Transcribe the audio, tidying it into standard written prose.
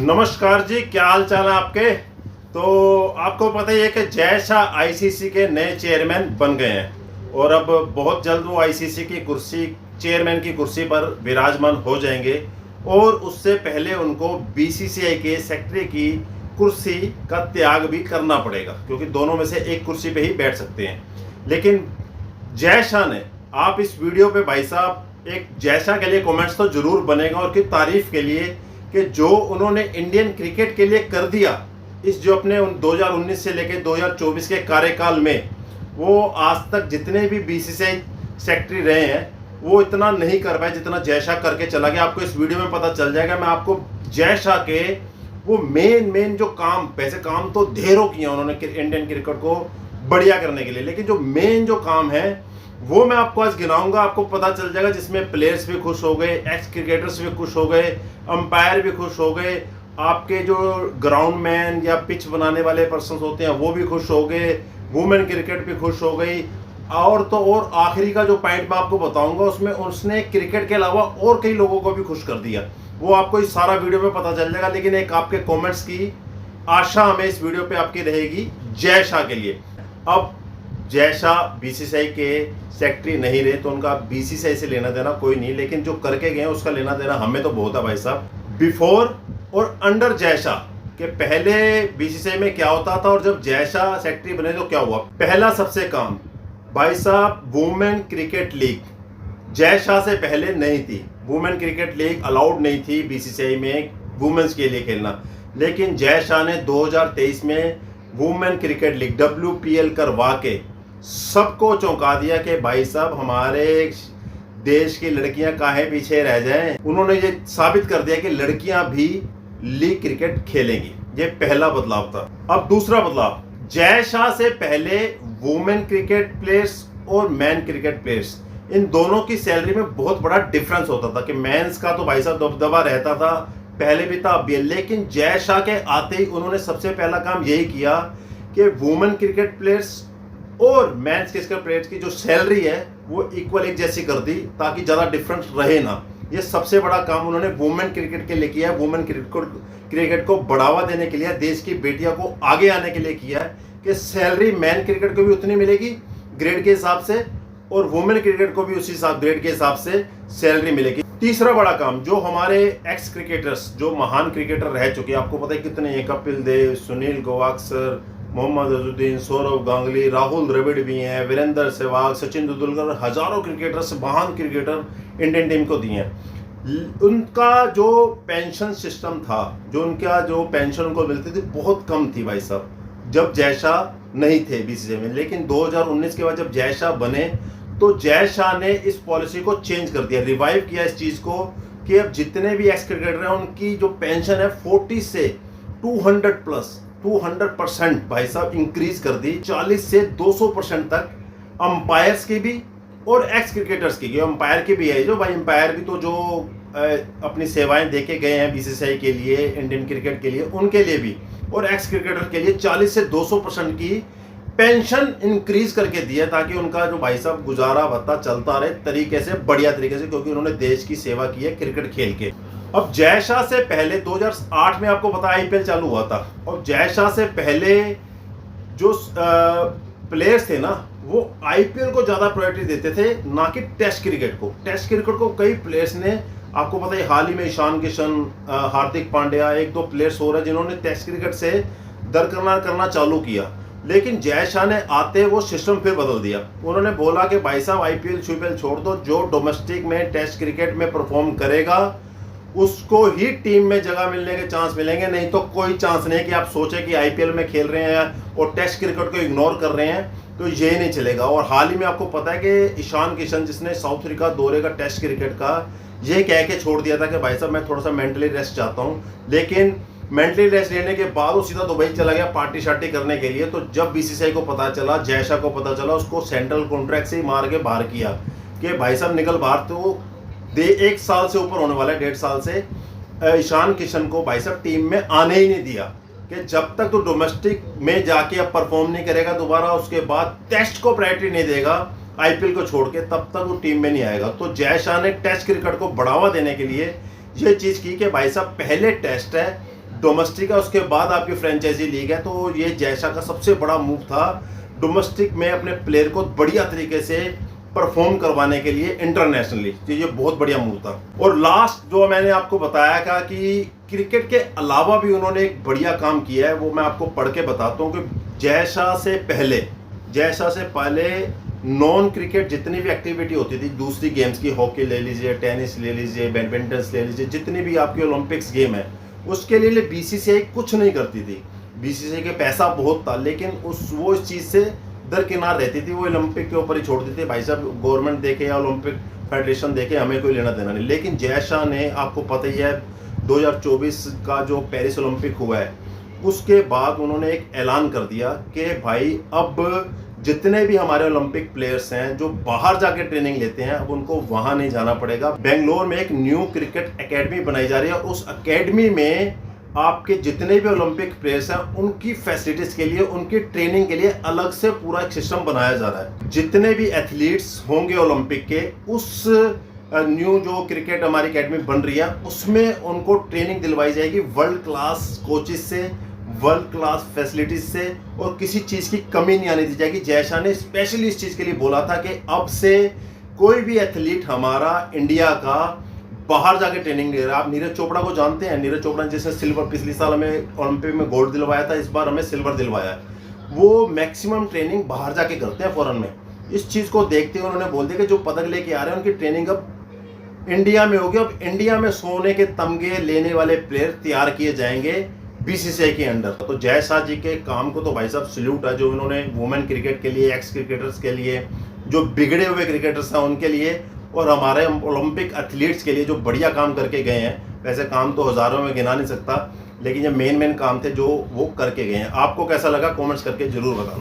नमस्कार जी, क्या हाल चाल है आपके। तो आपको पता ही है कि जय शाह आईसीसी के नए चेयरमैन बन गए हैं और अब बहुत जल्द वो आईसीसी की कुर्सी, चेयरमैन की कुर्सी पर विराजमान हो जाएंगे। और उससे पहले उनको बीसीसीआई के सेक्रेटरी की कुर्सी का त्याग भी करना पड़ेगा, क्योंकि दोनों में से एक कुर्सी पे ही बैठ सकते हैं। लेकिन जय शाह ने, आप इस वीडियो पे भाई साहब एक जय शाह के लिए कमेंट्स तो जरूर बनेगा और की तारीफ के लिए कि जो उन्होंने इंडियन क्रिकेट के लिए कर दिया इस जो अपने 2019 से लेकर 2024 के कार्यकाल में, वो आज तक जितने भी बीसीसीआई सेक्रेटरी रहे हैं वो इतना नहीं कर पाए जितना जय शाह करके चला गया। आपको इस वीडियो में पता चल जाएगा। मैं आपको जय शाह के वो मेन जो काम, वैसे काम तो ढेरों किया उन्होंने इंडियन क्रिकेट को बढ़िया करने के लिए, लेकिन जो मेन जो काम है वो मैं आपको आज गिनाऊंगा, आपको पता चल जाएगा, जिसमें प्लेयर्स भी खुश हो गए, एक्स क्रिकेटर्स भी खुश हो गए, अंपायर भी खुश हो गए, आपके जो ग्राउंड मैन या पिच बनाने वाले पर्सन होते हैं वो भी खुश हो गए, वुमेन क्रिकेट भी खुश हो गई। और तो और आखिरी का जो पॉइंट मैं आपको बताऊंगा उसमें उसने क्रिकेट के अलावा और कई लोगों को भी खुश कर दिया, वो आपको इस सारा वीडियो में पता चल जाएगा। लेकिन एक आपके कॉमेंट्स की आशा हमें इस वीडियो पे आपकी रहेगी जय शाह के लिए। अब जय शाह बीसीसीआई के सेक्रेटरी नहीं रहे तो उनका बीसीसीआई से लेना देना कोई नहीं, लेकिन जो करके गए उसका लेना देना हमें तो बहुत है भाई साहब। बिफोर और अंडर जय शाह के पहले बीसीसीआई में क्या होता था और जब जय शाह सेक्रेटरी बने तो क्या हुआ। पहला सबसे काम भाई साहब, women cricket league Jay Shah से पहले नहीं थी। वुमेन क्रिकेट लीग अलाउड नहीं थी बीसीसीआई में वुमेन्स के लिए खेलना, लेकिन जय शाह ने 2023 में वुमेन क्रिकेट लीग WPL करवा के सबको चौंका दिया कि भाई साहब हमारे देश की लड़कियां काहे पीछे रह जाएं। उन्होंने ये साबित कर दिया कि लड़कियां भी लीग क्रिकेट खेलेंगी। ये पहला बदलाव था। अब दूसरा बदलाव, जय शाह से पहले वुमेन क्रिकेट प्लेयर्स और मैन क्रिकेट प्लेयर्स, इन दोनों की सैलरी में बहुत बड़ा डिफरेंस होता था कि मेंस का तो भाई साहब दबदबा रहता था, पहले भी था अब भी। लेकिन जय शाह के आते ही उन्होंने सबसे पहला काम यही किया कि वुमेन क्रिकेट प्लेयर्स और मेंस क्रिकेट प्लेयर्स की जो सैलरी है वो इक्वल एक जैसी कर दी, ताकि ज़्यादा डिफरेंस रहे ना। ये सबसे बड़ा काम उन्होंने वुमेन क्रिकेट के लिए किया है। वुमेन क्रिकेट को बढ़ावा देने के लिए, देश की बेटियों को आगे आने के लिए किया है कि सैलरी मैन क्रिकेट को भी उतनी मिलेगी ग्रेड के हिसाब से, और वुमेन क्रिकेट को भी उसी ग्रेड के हिसाब से सैलरी मिलेगी। तीसरा बड़ा काम, जो हमारे एक्स क्रिकेटर्स, जो महान क्रिकेटर रह चुके हैं, आपको पता है कितने हैं, कपिल देव, सुनील गावस्कर, मोहम्मद अजहरुद्दीन, सौरव गांगुली, राहुल द्रविड़ भी हैं, वीरेंद्र सहवाग, सचिन तेंदुलकर, हजारों क्रिकेटर्स, महान क्रिकेटर इंडियन टीम को दिए हैं। उनका जो पेंशन सिस्टम था, जो उनका जो पेंशन उनको मिलती थी बहुत कम थी भाई साहब, जब जय शाह नहीं थे बीसीसीआई में। लेकिन 2019 के बाद जब जय शाह बने तो जय शाह ने इस पॉलिसी को चेंज कर दिया, रिवाइव किया इस चीज को कि अब जितने भी एक्स क्रिकेटर हैं उनकी जो पेंशन है 40 से 200% भाई साहब इंक्रीज कर दी, 40 से 200% तक। अंपायर्स की भी और एक्स क्रिकेटर्स की, अंपायर की भी है, जो भाई अंपायर भी तो जो अपनी सेवाएं देके गए हैं बीसीसीआई के लिए, इंडियन क्रिकेट के लिए, उनके लिए भी, और एक्स क्रिकेटर के लिए 40 से 200% की पेंशन इंक्रीज करके दिया, ताकि उनका जो भाई साहब गुजारा भत्ता चलता रहे तरीके से, बढ़िया तरीके से, क्योंकि उन्होंने देश की सेवा की है क्रिकेट खेल के। अब जय शाह से पहले 2008 में आपको पता आईपीएल चालू हुआ था, और जय शाह से पहले जो प्लेयर्स थे ना वो आईपीएल को ज्यादा प्रायोरिटी देते थे, ना कि टेस्ट क्रिकेट को। टेस्ट क्रिकेट को कई प्लेयर्स ने, आपको पता है हाल ही में ईशान किशन, हार्दिक पांड्या, एक दो प्लेयर्स हो रहे हैं जिन्होंने टेस्ट क्रिकेट से दरकिनार करना चालू किया। लेकिन जय शाह ने आते वो सिस्टम फिर बदल दिया। उन्होंने बोला कि भाई साहब आईपीएल शूपीएल छोड़ दो, जो डोमेस्टिक में टेस्ट क्रिकेट में परफॉर्म करेगा उसको ही टीम में जगह मिलने के चांस मिलेंगे, नहीं तो कोई चांस नहीं कि आप सोचें कि आईपीएल में खेल रहे हैं और टेस्ट क्रिकेट को इग्नोर कर रहे हैं, तो ये नहीं चलेगा। और हाल ही में आपको पता है कि ईशान किशन, जिसने साउथ अफ्रीका दौरे का टेस्ट क्रिकेट का ये कह के छोड़ दिया था कि भाई साहब मैं थोड़ा सा मेंटली रेस्ट चाहता हूँ, लेकिन मेंटली रेस्ट लेने के बाद वो सीधा दुबई चला गया पार्टी शार्टी करने के लिए। तो जब बीसीसीआई को पता चला, जय शाह को पता चला, उसको सेंट्रल कॉन्ट्रैक्ट से ही मार के बाहर किया कि भाई साहब निकल बाहर। तो 1 साल से ऊपर होने वाला है, 1.5 साल से ईशान किशन को भाई साहब टीम में आने ही नहीं दिया कि जब तक तो डोमेस्टिक में जाके अब परफॉर्म नहीं करेगा दोबारा, उसके बाद टेस्ट को प्रायोरिटी नहीं देगा आईपीएल को छोड़ के, तब तक वो टीम में नहीं आएगा। तो जय शाह ने टेस्ट क्रिकेट को बढ़ावा देने के लिए ये चीज की कि भाई साहब पहले टेस्ट है, डोमेस्टिक है, उसके बाद आपकी फ्रेंचाइजी लीग है। तो ये जय शाह का सबसे बड़ा मूव था डोमेस्टिक में अपने प्लेयर को बढ़िया तरीके से परफॉर्म करवाने के लिए इंटरनेशनली। तो ये बहुत बढ़िया मूव था। और लास्ट जो मैंने आपको बताया था कि क्रिकेट के अलावा भी उन्होंने एक बढ़िया काम किया है, वो मैं आपको पढ़ के बताता हूँ कि जय शाह से पहले नॉन क्रिकेट जितनी भी एक्टिविटी होती थी दूसरी गेम्स की, हॉकी ले लीजिए, टेनिस ले लीजिए, बैडमिंटन ले लीजिए, जितनी भी आपकी ओलंपिक्स गेम है उसके लिए बीसीसीआई कुछ नहीं करती थी। बीसीसीआई के पैसा बहुत था लेकिन वो इस चीज़ से दरकिनार रहती थी, वो ओलंपिक के ऊपर ही छोड़ देती थी। भाई साहब गवर्नमेंट देखे या ओलंपिक फेडरेशन देखे, हमें कोई लेना देना नहीं। लेकिन जय शाह ने, आपको पता ही है 2024 का जो पेरिस ओलंपिक हुआ है उसके बाद उन्होंने एक ऐलान कर दिया कि भाई अब जितने भी हमारे ओलंपिक प्लेयर्स हैं जो बाहर जाके ट्रेनिंग लेते हैं अब उनको वहां नहीं जाना पड़ेगा। बेंगलोर में एक न्यू क्रिकेट एकेडमी बनाई जा रही है और उस एकेडमी में आपके जितने भी ओलंपिक प्लेयर्स हैं उनकी फैसिलिटीज के लिए, उनकी ट्रेनिंग के लिए अलग से पूरा एक सिस्टम बनाया जा रहा है। जितने भी एथलीट्स होंगे ओलंपिक के, उस न्यू जो क्रिकेट हमारी एकेडमी बन रही है उसमें उनको ट्रेनिंग दिलवाई जाएगी वर्ल्ड क्लास कोचेस से, वर्ल्ड क्लास फैसिलिटीज से, और किसी चीज़ की कमी नहीं आने दी जाएगी। जय शाह ने स्पेशली इस चीज़ के लिए बोला था कि अब से कोई भी एथलीट हमारा इंडिया का बाहर जाके ट्रेनिंग ले रहा है। आप नीरज चोपड़ा को जानते हैं, नीरज चोपड़ा ने जैसे सिल्वर पिछले साल हमें ओलंपिक में गोल्ड दिलवाया था, इस बार हमें सिल्वर दिलवाया है। वो मैक्सिमम ट्रेनिंग बाहर जाके करते हैं फॉरेन में। इस चीज़ को देखते हुए उन्होंने बोल दिया कि जो पदक लेके आ रहे हैं उनकी ट्रेनिंग अब इंडिया में होगी। अब इंडिया में सोने के तमगे लेने वाले प्लेयर तैयार किए जाएंगे बीसीसीआई के अंडर। तो जय शाह जी के काम को तो भाई साहब सल्यूट है, जो इन्होंने वुमेन क्रिकेट के लिए, एक्स क्रिकेटर्स के लिए, जो बिगड़े हुए क्रिकेटर्स हैं उनके लिए, और हमारे ओलंपिक एथलीट्स के लिए जो बढ़िया काम करके गए हैं। वैसे काम तो हज़ारों में गिना नहीं सकता, लेकिन ये मेन काम थे जो वो करके गए हैं। आपको कैसा लगा कमेंट्स करके जरूर बताना।